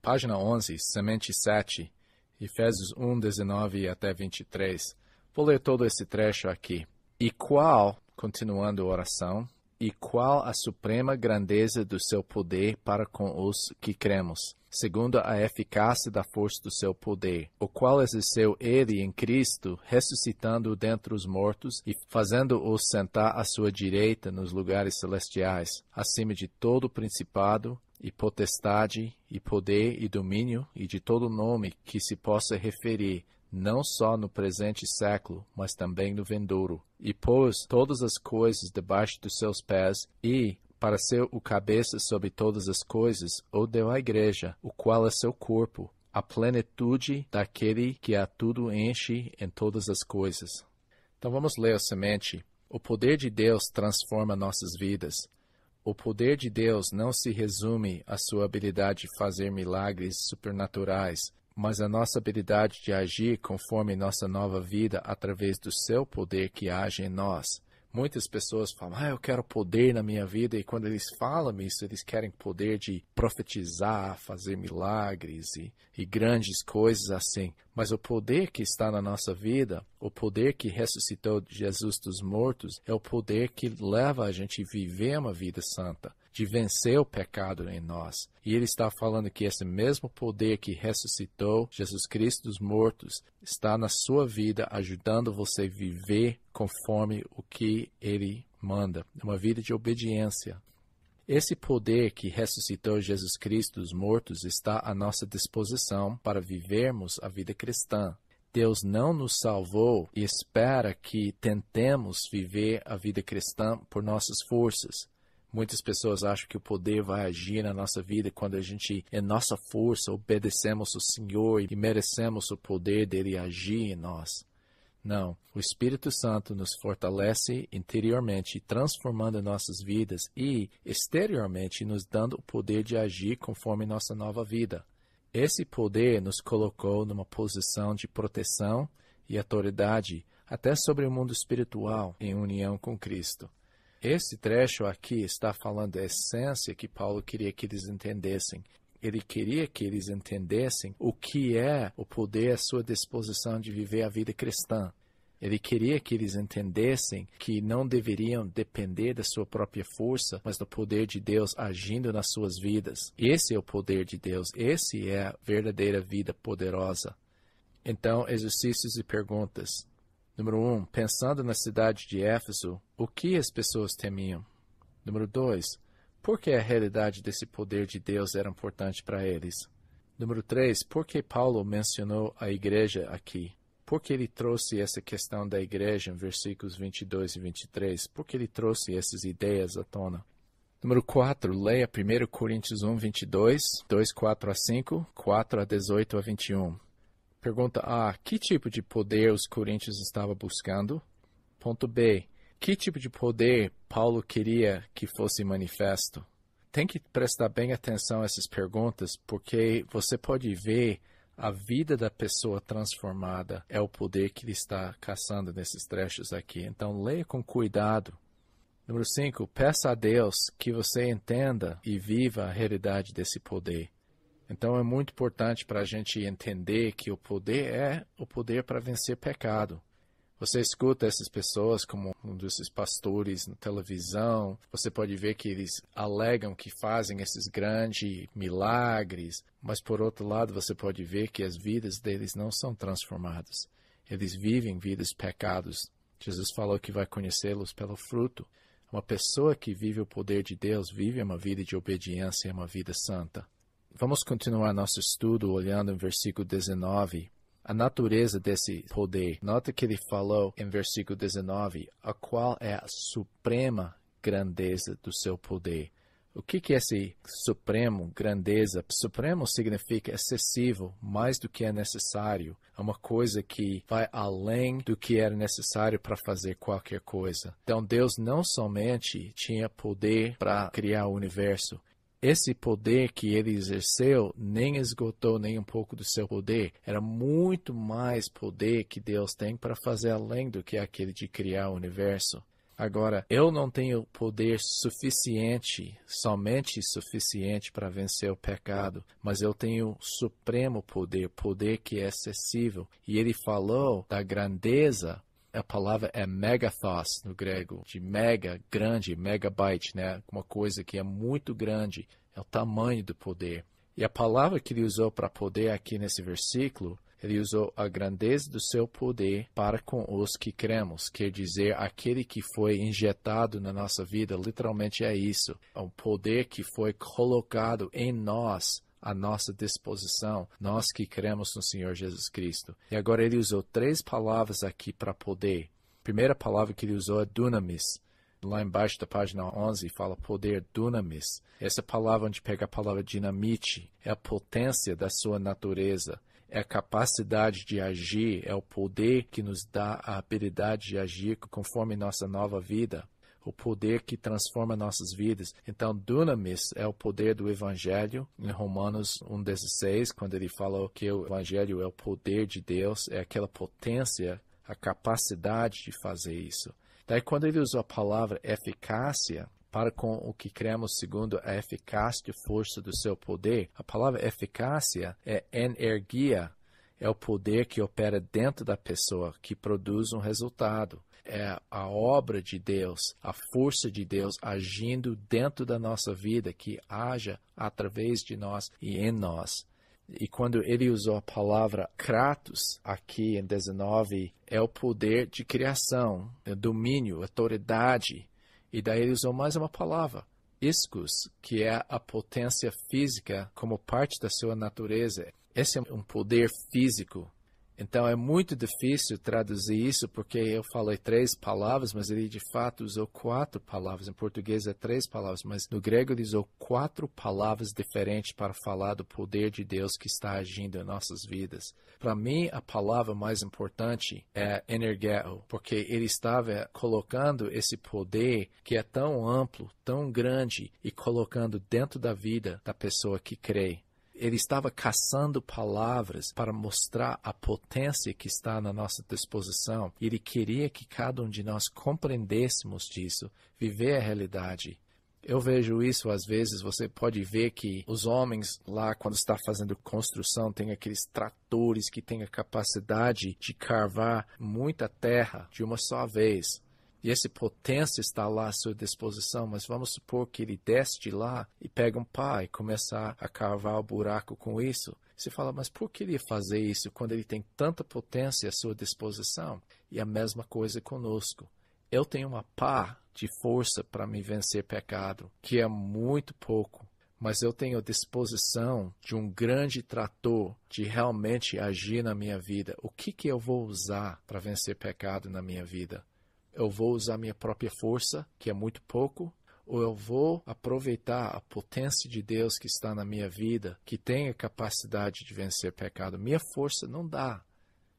Página 11, semente 7, Efésios 1, 19 até 23. Vou ler todo esse trecho aqui. E qual, continuando a oração, e qual a suprema grandeza do seu poder para com os que cremos, segundo a eficácia da força do seu poder, o qual exerceu ele em Cristo, ressuscitando-o dentre os mortos e fazendo-o sentar à sua direita nos lugares celestiais, acima de todo principado e potestade e poder e domínio e de todo nome que se possa referir, não só no presente século, mas também no vindouro, e pôs todas as coisas debaixo dos seus pés, e, para ser o cabeça sobre todas as coisas, o deu à igreja, o qual é seu corpo, a plenitude daquele que a tudo enche em todas as coisas. Então vamos ler a semente. O poder de Deus transforma nossas vidas. O poder de Deus não se resume à sua habilidade de fazer milagres supernaturais, mas a nossa habilidade de agir conforme nossa nova vida através do seu poder que age em nós. Muitas pessoas falam, eu quero poder na minha vida, e quando eles falam isso, eles querem poder de profetizar, fazer milagres e grandes coisas assim. Mas o poder que está na nossa vida, o poder que ressuscitou Jesus dos mortos, é o poder que leva a gente a viver uma vida santa, de vencer o pecado em nós. E ele está falando que esse mesmo poder que ressuscitou Jesus Cristo dos mortos está na sua vida, ajudando você a viver conforme o que ele manda, uma vida de obediência. Esse poder que ressuscitou Jesus Cristo dos mortos está à nossa disposição para vivermos a vida cristã. Deus não nos salvou e espera que tentemos viver a vida cristã por nossas forças. Muitas pessoas acham que o poder vai agir na nossa vida quando a gente, em nossa força, obedecemos o Senhor e merecemos o poder dele agir em nós. Não, o Espírito Santo nos fortalece interiormente, transformando nossas vidas e, exteriormente, nos dando o poder de agir conforme nossa nova vida. Esse poder nos colocou numa posição de proteção e autoridade até sobre o mundo espiritual em união com Cristo. Esse trecho aqui está falando da essência que Paulo queria que eles entendessem. Ele queria que eles entendessem o que é o poder à sua disposição de viver a vida cristã. Ele queria que eles entendessem que não deveriam depender da sua própria força, mas do poder de Deus agindo nas suas vidas. Esse é o poder de Deus. Esse é a verdadeira vida poderosa. Então, exercícios e perguntas. Número 1. Pensando na cidade de Éfeso, o que as pessoas temiam? Número 2. Por que a realidade desse poder de Deus era importante para eles? Número 3. Por que Paulo mencionou a igreja aqui? Por que ele trouxe essa questão da igreja em versículos 22 e 23? Por que ele trouxe essas ideias à tona? Número 4. Leia 1 Coríntios 1, 22, 2, 4 a 5, 4 a 18 a 21. Pergunta A. Que tipo de poder os coríntios estavam buscando? Ponto B. Que tipo de poder Paulo queria que fosse manifesto? Tem que prestar bem atenção a essas perguntas, porque você pode ver a vida da pessoa transformada é o poder que ele está caçando nesses trechos aqui. Então, leia com cuidado. Número 5. Peça a Deus que você entenda e viva a realidade desse poder. Então é muito importante para a gente entender que o poder é o poder para vencer pecado. Você escuta essas pessoas como um desses pastores na televisão, você pode ver que eles alegam que fazem esses grandes milagres, mas por outro lado você pode ver que as vidas deles não são transformadas. Eles vivem vidas pecados. Jesus falou que vai conhecê-los pelo fruto. Uma pessoa que vive o poder de Deus vive uma vida de obediência, uma vida santa. Vamos continuar nosso estudo olhando em versículo 19. A natureza desse poder. Nota que ele falou em versículo 19, a qual é a suprema grandeza do seu poder. O que é esse supremo grandeza? Supremo significa excessivo, mais do que é necessário. É uma coisa que vai além do que era necessário para fazer qualquer coisa. Então Deus não somente tinha poder para criar o universo. Esse poder que ele exerceu nem esgotou nem um pouco do seu poder. Era muito mais poder que Deus tem para fazer além do que aquele de criar o universo. Agora, eu não tenho poder suficiente, somente suficiente para vencer o pecado, mas eu tenho supremo poder, poder que é acessível. E ele falou da grandeza. A palavra é megathos no grego, de mega, grande, megabyte, né? Uma coisa que é muito grande, é o tamanho do poder. E a palavra que ele usou para poder aqui nesse versículo, ele usou a grandeza do seu poder para com os que cremos. Quer dizer, aquele que foi injetado na nossa vida, literalmente é isso. É um poder que foi colocado em nós, à nossa disposição, nós que cremos no Senhor Jesus Cristo. E agora ele usou 3 palavras aqui para poder. A primeira palavra que ele usou é dunamis. Lá embaixo da página 11 fala poder dunamis. Essa palavra onde pega a palavra dinamite é a potência da sua natureza. É a capacidade de agir, é o poder que nos dá a habilidade de agir conforme nossa nova vida. O poder que transforma nossas vidas. Então, dunamis é o poder do Evangelho. Em Romanos 1,16, quando ele falou que o Evangelho é o poder de Deus, é aquela potência, a capacidade de fazer isso. Daí, quando ele usou a palavra eficácia, para com o que cremos segundo a eficácia e força do seu poder, a palavra eficácia é energia, é o poder que opera dentro da pessoa, que produz um resultado. É a obra de Deus, a força de Deus agindo dentro da nossa vida, que haja através de nós e em nós. E quando ele usou a palavra kratos, aqui em 19, é o poder de criação, é domínio, autoridade. E daí ele usou mais uma palavra, ischus, que é a potência física como parte da sua natureza. Esse é um poder físico. Então é muito difícil traduzir isso, porque eu falei 3 palavras, mas ele de fato usou 4 palavras. Em português é 3 palavras, mas no grego ele usou 4 palavras diferentes para falar do poder de Deus que está agindo em nossas vidas. Para mim, a palavra mais importante é energeo, porque ele estava colocando esse poder que é tão amplo, tão grande, e colocando dentro da vida da pessoa que crê. Ele estava caçando palavras para mostrar a potência que está na nossa disposição. Ele queria que cada um de nós compreendêssemos disso, viver a realidade. Eu vejo isso, às vezes, você pode ver que os homens lá, quando está fazendo construção, tem aqueles tratores que têm a capacidade de cavar muita terra de uma só vez. E essa potência está lá à sua disposição, mas vamos supor que ele desce de lá e pega um pá e começa a cavar o buraco com isso. Você fala, mas por que ele ia fazer isso quando ele tem tanta potência à sua disposição? E a mesma coisa conosco. Eu tenho uma pá de força para me vencer pecado, que é muito pouco. Mas eu tenho a disposição de um grande trator de realmente agir na minha vida. O que eu vou usar para vencer pecado na minha vida? Eu vou usar minha própria força, que é muito pouco, ou eu vou aproveitar a potência de Deus que está na minha vida, que tem a capacidade de vencer pecado? Minha força não dá.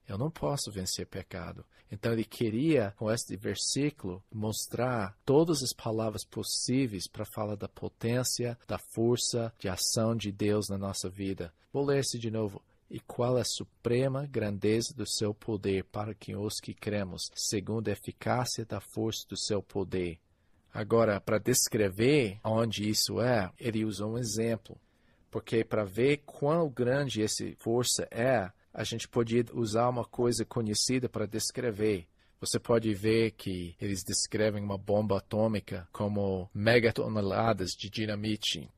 Eu não posso vencer pecado. Então ele queria, com este versículo, mostrar todas as palavras possíveis para falar da potência, da força, de ação de Deus na nossa vida. Vou ler esse de novo. E qual é a suprema grandeza do seu poder para que os que cremos, segundo a eficácia da força do seu poder. Agora, para descrever onde isso é, ele usou um exemplo. Porque para ver quão grande essa força é, a gente podia usar uma coisa conhecida para descrever. Você pode ver que eles descrevem uma bomba atômica como megatoneladas de dinamite.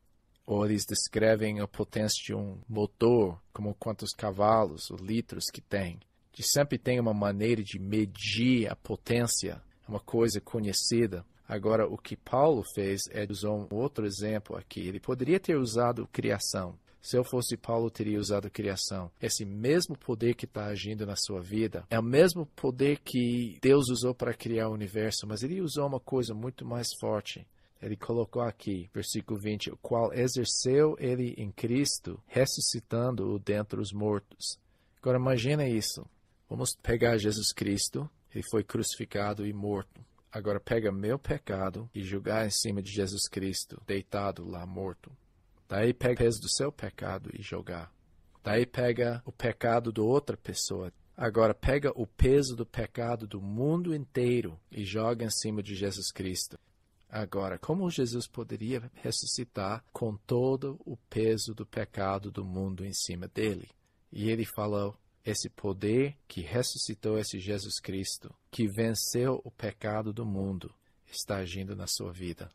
Ou eles descrevem a potência de um motor, como quantos cavalos ou litros que tem. E sempre tem uma maneira de medir a potência, uma coisa conhecida. Agora, o que Paulo fez é usar um outro exemplo aqui. Ele poderia ter usado criação. Se eu fosse Paulo, teria usado criação. Esse mesmo poder que está agindo na sua vida é o mesmo poder que Deus usou para criar o universo, mas ele usou uma coisa muito mais forte. Ele colocou aqui, versículo 20, o qual exerceu ele em Cristo, ressuscitando-o dentre os mortos. Agora imagina isso. Vamos pegar Jesus Cristo, ele foi crucificado e morto. Agora pega meu pecado e jogar em cima de Jesus Cristo, deitado lá, morto. Daí pega o peso do seu pecado e jogar. Daí pega o pecado de outra pessoa. Agora pega o peso do pecado do mundo inteiro e joga em cima de Jesus Cristo. Agora, como Jesus poderia ressuscitar com todo o peso do pecado do mundo em cima dele? E ele falou, esse poder que ressuscitou esse Jesus Cristo, que venceu o pecado do mundo, está agindo na sua vida.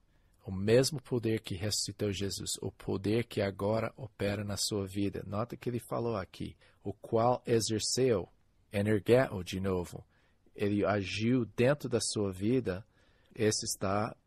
O mesmo poder que ressuscitou Jesus, o poder que agora opera na sua vida. Nota que ele falou aqui, o qual exerceu, energeo de novo. Ele agiu dentro da sua vida, esse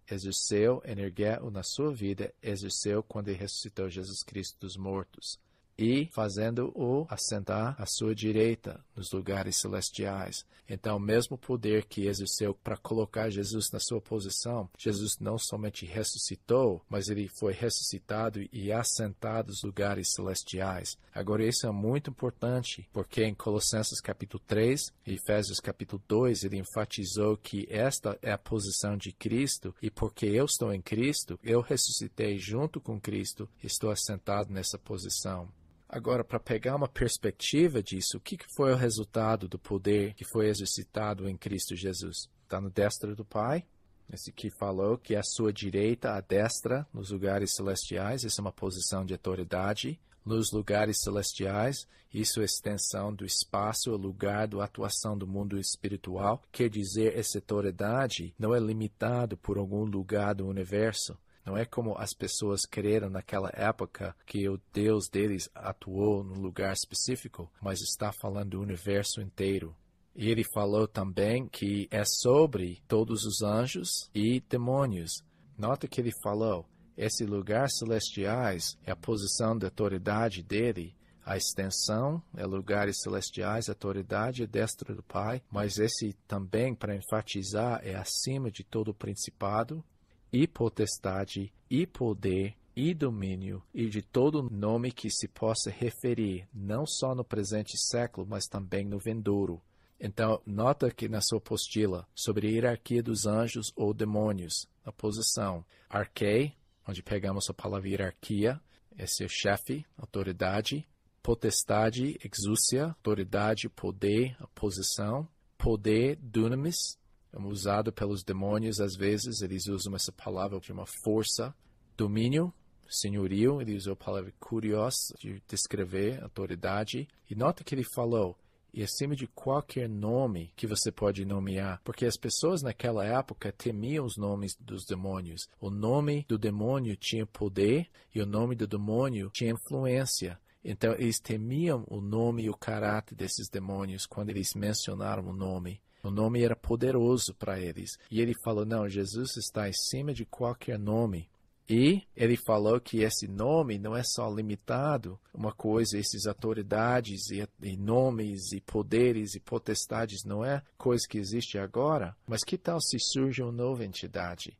exerceu, energeo na sua vida, exerceu quando ele ressuscitou Jesus Cristo dos mortos. E fazendo-o assentar à sua direita nos lugares celestiais. Então, o mesmo poder que exerceu para colocar Jesus na sua posição, Jesus não somente ressuscitou, mas ele foi ressuscitado e assentado nos lugares celestiais. Agora, isso é muito importante, porque em Colossenses capítulo 3 e Efésios capítulo 2, ele enfatizou que esta é a posição de Cristo, e porque eu estou em Cristo, eu ressuscitei junto com Cristo, estou assentado nessa posição. Agora, para pegar uma perspectiva disso, o que foi o resultado do poder que foi exercitado em Cristo Jesus? Está no destra do Pai. Esse que falou que é a sua direita, a destra, nos lugares celestiais. Essa é uma posição de autoridade. Nos lugares celestiais, isso é extensão do espaço, o lugar da atuação do mundo espiritual. Quer dizer, essa autoridade não é limitado por algum lugar do universo. Não é como as pessoas creram naquela época que o Deus deles atuou num lugar específico, mas está falando do universo inteiro. E ele falou também que é sobre todos os anjos e demônios. Nota que ele falou, esse lugar celestiais é a posição de autoridade dele, a extensão é lugares celestiais, a autoridade é destra do Pai, mas esse também, para enfatizar, é acima de todo o principado, e potestade, e poder, e domínio, e de todo nome que se possa referir, não só no presente século, mas também no vindouro. Então, nota que na sua apostila, sobre a hierarquia dos anjos ou demônios, a posição, arquei, onde pegamos a palavra hierarquia, esse é o chefe, autoridade, potestade, exúcia, autoridade, poder, a posição, poder, dunamis, usado pelos demônios, às vezes, eles usam essa palavra de uma força. Domínio, senhorio, ele usou a palavra kurios, de descrever autoridade. E nota que ele falou, e acima de qualquer nome que você pode nomear, porque as pessoas naquela época temiam os nomes dos demônios. O nome do demônio tinha poder e o nome do demônio tinha influência. Então, eles temiam o nome e o caráter desses demônios quando eles mencionaram o nome. O nome era poderoso para eles. E ele falou, não, Jesus está acima de qualquer nome. E ele falou que esse nome não é só limitado, uma coisa, essas autoridades e nomes e poderes e potestades não é coisa que existe agora. Mas que tal se surge uma nova entidade?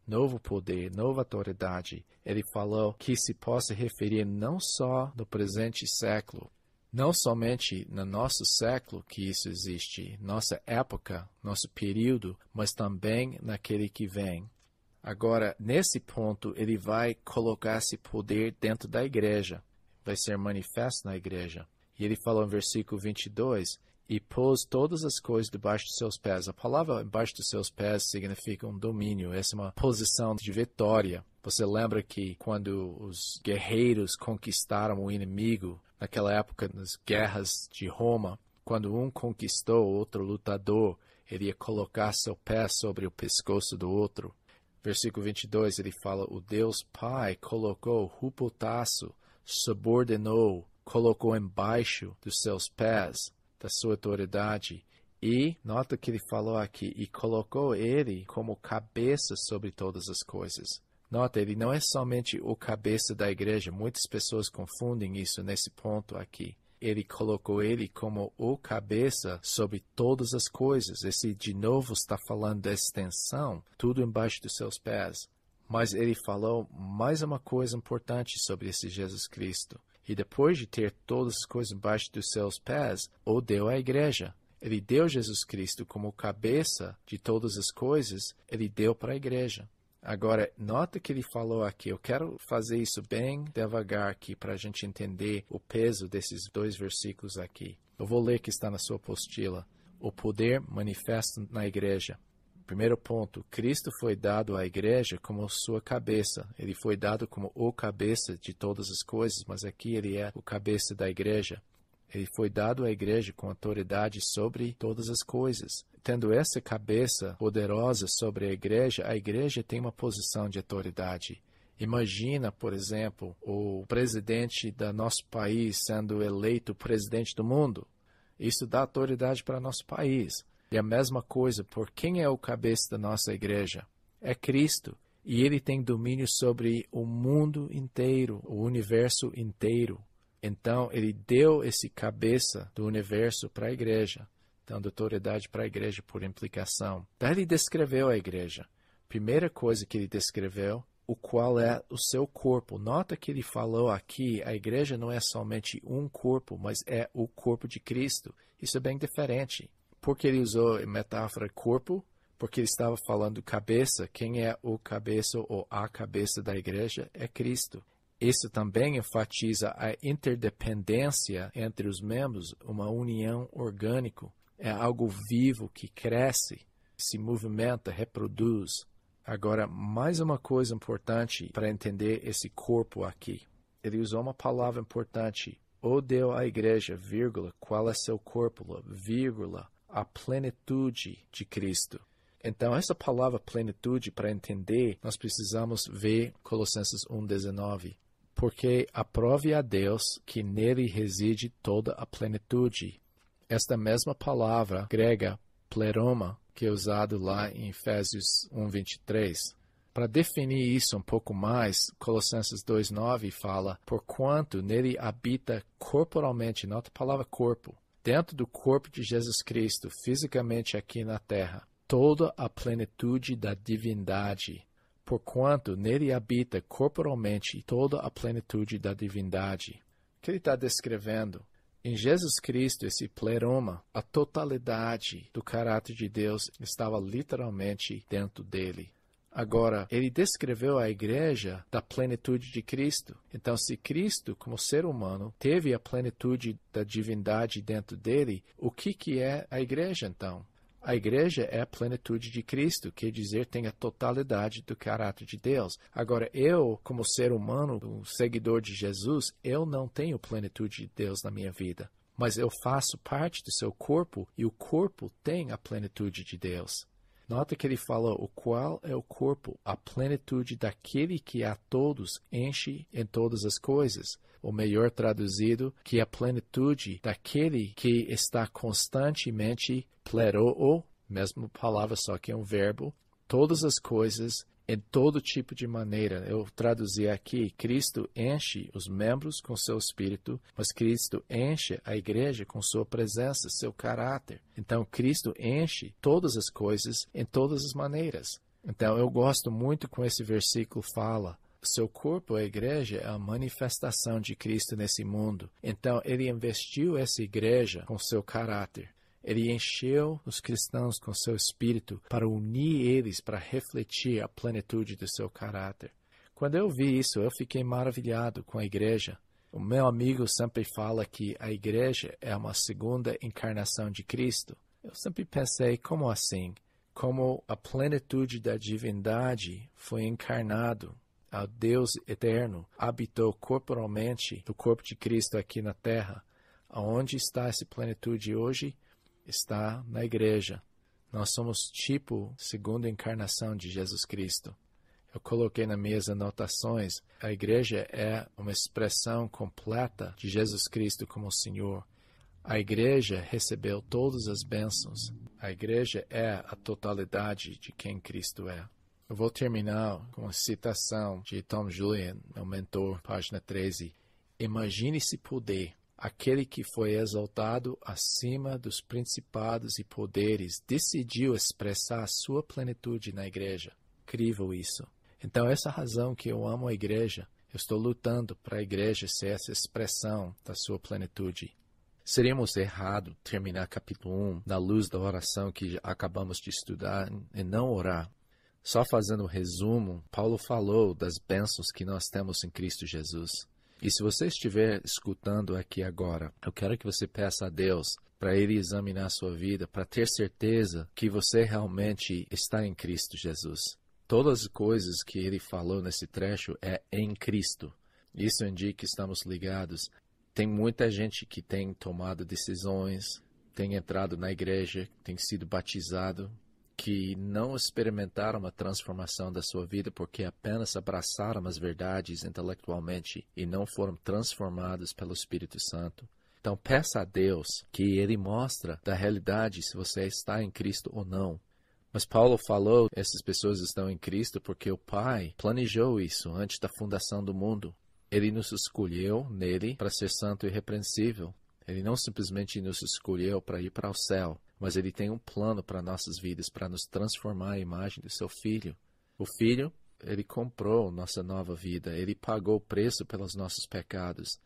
Novo poder, nova autoridade. Ele falou que se possa referir não só no presente século, não somente no nosso século que isso existe, nossa época, nosso período, mas também naquele que vem. Agora, nesse ponto, ele vai colocar esse poder dentro da igreja, vai ser manifesto na igreja. E ele falou em versículo 22, e pôs todas as coisas debaixo dos seus pés. A palavra debaixo dos seus pés significa um domínio, essa é uma posição de vitória. Você lembra que quando os guerreiros conquistaram o inimigo, naquela época, nas guerras de Roma, quando um conquistou o outro lutador, ele ia colocar seu pé sobre o pescoço do outro. Versículo 22, ele fala, o Deus Pai colocou hupotasso, subordinou, colocou embaixo dos seus pés, da sua autoridade. E, nota que ele falou aqui, e colocou ele como cabeça sobre todas as coisas. Nota, ele não é somente o cabeça da igreja. Muitas pessoas confundem isso nesse ponto aqui. Ele colocou ele como o cabeça sobre todas as coisas. Esse, de novo, está falando da extensão, tudo embaixo dos seus pés. Mas ele falou mais uma coisa importante sobre esse Jesus Cristo. E depois de ter todas as coisas embaixo dos seus pés, o deu à igreja. Ele deu Jesus Cristo como cabeça de todas as coisas, ele deu para a igreja. Agora, nota que ele falou aqui, eu quero fazer isso bem devagar aqui para a gente entender o peso desses dois versículos aqui. Eu vou ler que está na sua apostila. O poder manifesto na igreja. Primeiro ponto, Cristo foi dado à igreja como sua cabeça. Ele foi dado como o cabeça de todas as coisas, mas aqui ele é o cabeça da igreja. Ele foi dado à igreja com autoridade sobre todas as coisas. Tendo essa cabeça poderosa sobre a igreja tem uma posição de autoridade. Imagina, por exemplo, o presidente do nosso país sendo eleito presidente do mundo. Isso dá autoridade para nosso país. E a mesma coisa, por quem é o cabeça da nossa igreja? É Cristo. E ele tem domínio sobre o mundo inteiro, o universo inteiro. Então, ele deu esse cabeça do universo para a igreja, dando autoridade para a igreja por implicação. Daí ele descreveu a igreja. Primeira coisa que ele descreveu, o qual é o seu corpo. Nota que ele falou aqui, a igreja não é somente um corpo, mas é o corpo de Cristo. Isso é bem diferente. Por que ele usou a metáfora corpo? Porque ele estava falando cabeça. Quem é o cabeça ou a cabeça da igreja? É Cristo. Isso também enfatiza a interdependência entre os membros, uma união orgânica. É algo vivo que cresce, se movimenta, reproduz. Agora, mais uma coisa importante para entender esse corpo aqui. Ele usou uma palavra importante. Ou deu à igreja, vírgula, qual é seu corpo, vírgula, a plenitude de Cristo. Então, essa palavra plenitude, para entender, nós precisamos ver Colossenses 1,19. Porque aprove a Deus que nele reside toda a plenitude. Esta mesma palavra grega, pleroma, que é usado lá em Efésios 1,23. Para definir isso um pouco mais, Colossenses 2,9 fala, porquanto nele habita corporalmente, nota a palavra corpo, dentro do corpo de Jesus Cristo, fisicamente aqui na terra, toda a plenitude da divindade, porquanto nele habita corporalmente toda a plenitude da divindade. O que ele está descrevendo? Em Jesus Cristo, esse pleroma, a totalidade do caráter de Deus estava literalmente dentro dele. Agora, ele descreveu a igreja da plenitude de Cristo. Então, se Cristo, como ser humano, teve a plenitude da divindade dentro dele, o que é a igreja, então? A igreja é a plenitude de Cristo, quer dizer, tem a totalidade do caráter de Deus. Agora, eu, como ser humano, um seguidor de Jesus, eu não tenho plenitude de Deus na minha vida. Mas eu faço parte do seu corpo e o corpo tem a plenitude de Deus. Nota que ele falou, o qual é o corpo, a plenitude daquele que a todos enche em todas as coisas. Ou melhor traduzido, que a plenitude daquele que está constantemente pleroo, mesma palavra, só que é um verbo, todas as coisas, em todo tipo de maneira. Eu traduzi aqui, Cristo enche os membros com seu espírito, mas Cristo enche a igreja com sua presença, seu caráter. Então, Cristo enche todas as coisas em todas as maneiras. Então, eu gosto muito com esse versículo fala, seu corpo, a igreja, é a manifestação de Cristo nesse mundo. Então, ele investiu essa igreja com seu caráter. Ele encheu os cristãos com seu espírito para unir eles, para refletir a plenitude do seu caráter. Quando eu vi isso, eu fiquei maravilhado com a igreja. O meu amigo sempre fala que a igreja é uma segunda encarnação de Cristo. Eu sempre pensei, como assim? Como a plenitude da divindade foi encarnado, o Deus eterno habitou corporalmente no corpo de Cristo aqui na terra. Aonde está essa plenitude hoje? Está na igreja. Nós somos tipo segunda encarnação de Jesus Cristo. Eu coloquei nas minhas anotações, a igreja é uma expressão completa de Jesus Cristo como Senhor. A igreja recebeu todas as bênçãos. A igreja é a totalidade de quem Cristo é. Eu vou terminar com uma citação de Tom Julian, meu mentor, página 13. Imagine-se poder. Aquele que foi exaltado acima dos principados e poderes decidiu expressar a sua plenitude na igreja. Incrível isso. Então, essa é a razão que eu amo a igreja. Eu estou lutando para a igreja ser essa expressão da sua plenitude. Seríamos errados terminar capítulo 1 na luz da oração que acabamos de estudar e não orar. Só fazendo um resumo, Paulo falou das bênçãos que nós temos em Cristo Jesus. E se você estiver escutando aqui agora, eu quero que você peça a Deus para Ele examinar a sua vida, para ter certeza que você realmente está em Cristo Jesus. Todas as coisas que Ele falou nesse trecho é em Cristo. Isso indica que estamos ligados. Tem muita gente que tem tomado decisões, tem entrado na igreja, tem sido batizado, que não experimentaram uma transformação da sua vida porque apenas abraçaram as verdades intelectualmente e não foram transformados pelo Espírito Santo. Então peça a Deus que Ele mostre da realidade se você está em Cristo ou não. Mas Paulo falou, essas pessoas estão em Cristo porque o Pai planejou isso antes da fundação do mundo. Ele nos escolheu nele para ser santo e irrepreensível. Ele não simplesmente nos escolheu para ir para o céu, mas Ele tem um plano para nossas vidas, para nos transformar à imagem do Seu Filho. O Filho, Ele comprou nossa nova vida, Ele pagou o preço pelos nossos pecados.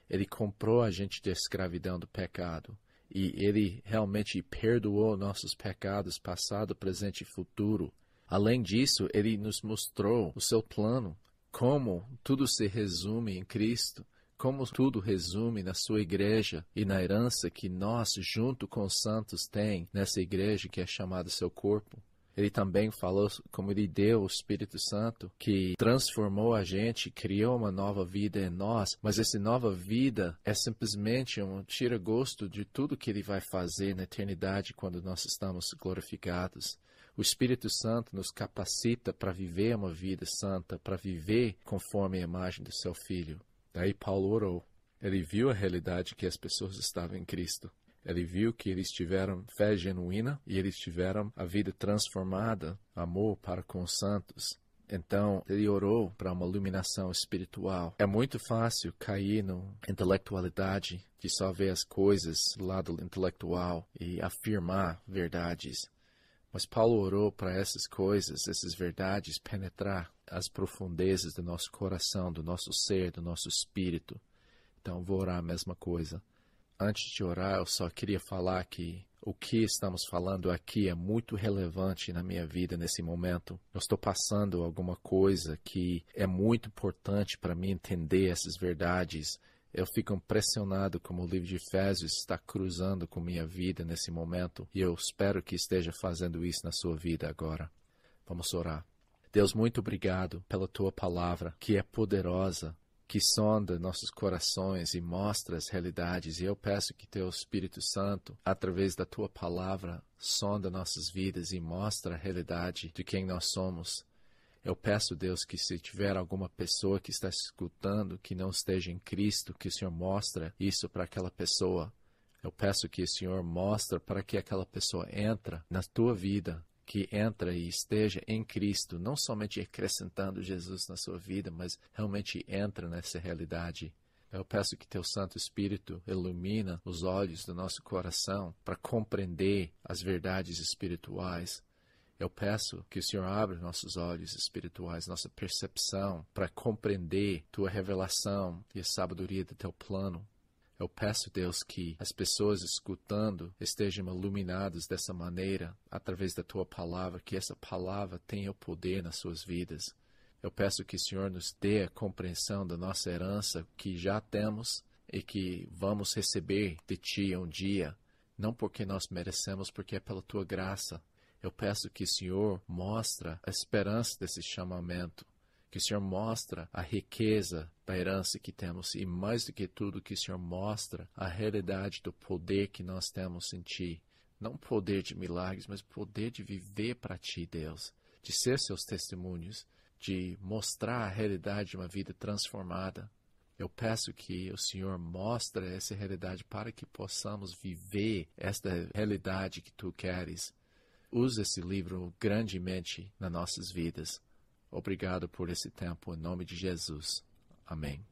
Ele comprou a gente da escravidão do pecado. E Ele realmente perdoou nossos pecados, passado, presente e futuro. Além disso, Ele nos mostrou o Seu plano, como tudo se resume em Cristo, como tudo resume na sua igreja e na herança que nós, junto com os santos, tem nessa igreja que é chamada seu corpo. Ele também falou como Ele deu o Espírito Santo, que transformou a gente, criou uma nova vida em nós, mas essa nova vida é simplesmente um tira-gosto de tudo que Ele vai fazer na eternidade quando nós estamos glorificados. O Espírito Santo nos capacita para viver uma vida santa, para viver conforme a imagem do Seu Filho. Daí Paulo orou. Ele viu a realidade que as pessoas estavam em Cristo. Ele viu que eles tiveram fé genuína e eles tiveram a vida transformada, amor para com os santos. Então, ele orou para uma iluminação espiritual. É muito fácil cair na intelectualidade, de só ver as coisas do lado intelectual e afirmar verdades. Mas Paulo orou para essas coisas, essas verdades, penetrar as profundezas do nosso coração, do nosso ser, do nosso espírito. Então, vou orar a mesma coisa. Antes de orar, eu só queria falar que o que estamos falando aqui é muito relevante na minha vida nesse momento. Eu estou passando alguma coisa que é muito importante para mim entender essas verdades. Eu fico impressionado como o livro de Efésios está cruzando com minha vida nesse momento e eu espero que esteja fazendo isso na sua vida agora. Vamos orar. Deus, muito obrigado pela Tua palavra, que é poderosa, que sonda nossos corações e mostra as realidades. E eu peço que Teu Espírito Santo, através da Tua palavra, sonda nossas vidas e mostra a realidade de quem nós somos. Eu peço, Deus, que se tiver alguma pessoa que está escutando que não esteja em Cristo, que o Senhor mostre isso para aquela pessoa. Eu peço que o Senhor mostre para que aquela pessoa entre na Tua vida, que entra e esteja em Cristo, não somente acrescentando Jesus na sua vida, mas realmente entra nessa realidade. Eu peço que Teu Santo Espírito ilumina os olhos do nosso coração para compreender as verdades espirituais. Eu peço que o Senhor abra nossos olhos espirituais, nossa percepção, para compreender Tua revelação e a sabedoria do Teu plano. Eu peço, Deus, que as pessoas escutando estejam iluminadas dessa maneira, através da Tua palavra, que essa palavra tenha o poder nas suas vidas. Eu peço que o Senhor nos dê a compreensão da nossa herança que já temos e que vamos receber de Ti um dia, não porque nós merecemos, porque é pela Tua graça. Eu peço que o Senhor mostre a esperança desse chamamento, que o Senhor mostre a riqueza da herança que temos e, mais do que tudo, que o Senhor mostre a realidade do poder que nós temos em Ti. Não poder de milagres, mas poder de viver para Ti, Deus, de ser Seus testemunhos, de mostrar a realidade de uma vida transformada. Eu peço que o Senhor mostre essa realidade para que possamos viver esta realidade que Tu queres. Use esse livro grandemente nas nossas vidas. Obrigado por esse tempo, em nome de Jesus. Amém.